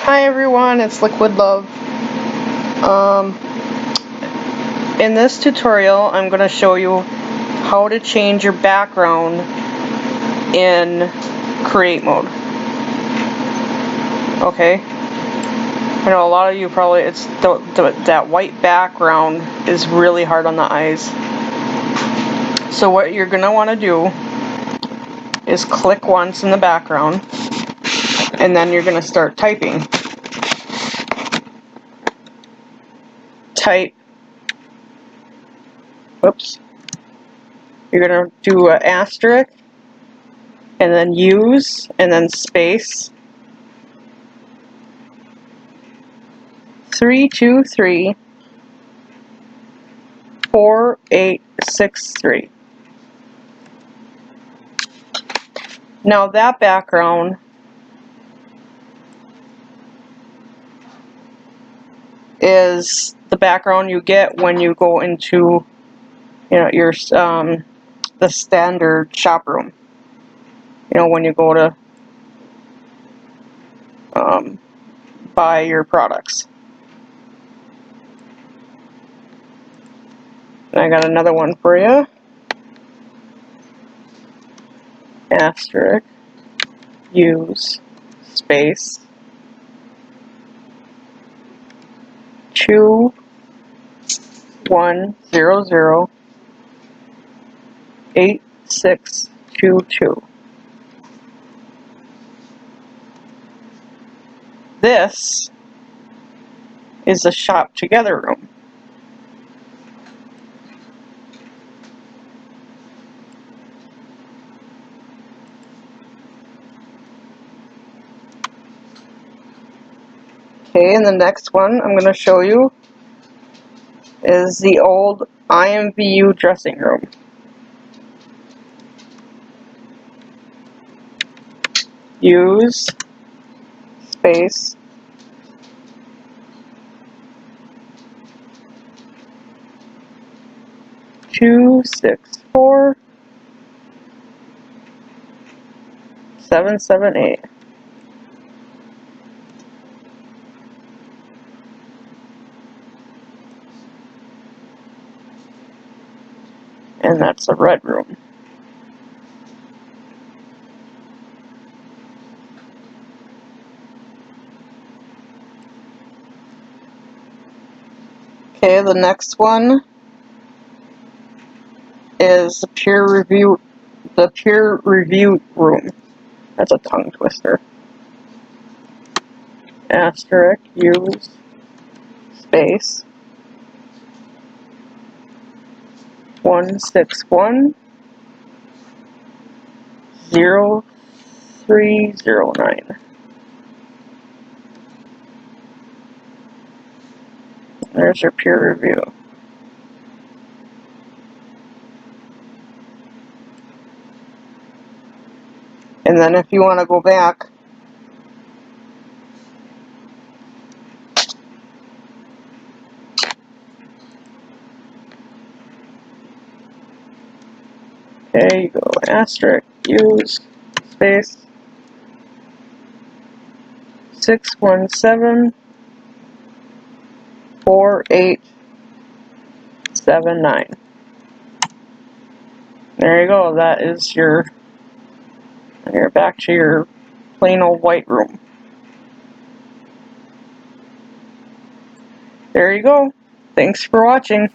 Hi everyone, it's Liquid Love. In this tutorial I'm going to show you how to change your background in create mode. Okay, I know a lot of you probably, that white background is really hard on the eyes. So what you're going to want to do is click once in the background and then you're going to start typing. Type. Oops. You're going to do an asterisk and then use and then space 323 4863. Now that background is the background you get when you go into, your the standard shop room. When you go to buy your products. And I got another one for you. Asterisk, use, space, 2100 8622. This is the shop together room. Okay, and the next one I'm going to show you is the old IMVU dressing room. Use, space, 264 778. And that's the red room. Okay, the next one is the peer review room. That's a tongue twister. Asterisk, use, space, 161 0309. There's your peer review. And then if you want to go back, okay, you go asterisk, use, space, 617 4879. There you go. That is you're back to your plain old white room. There you go. Thanks for watching.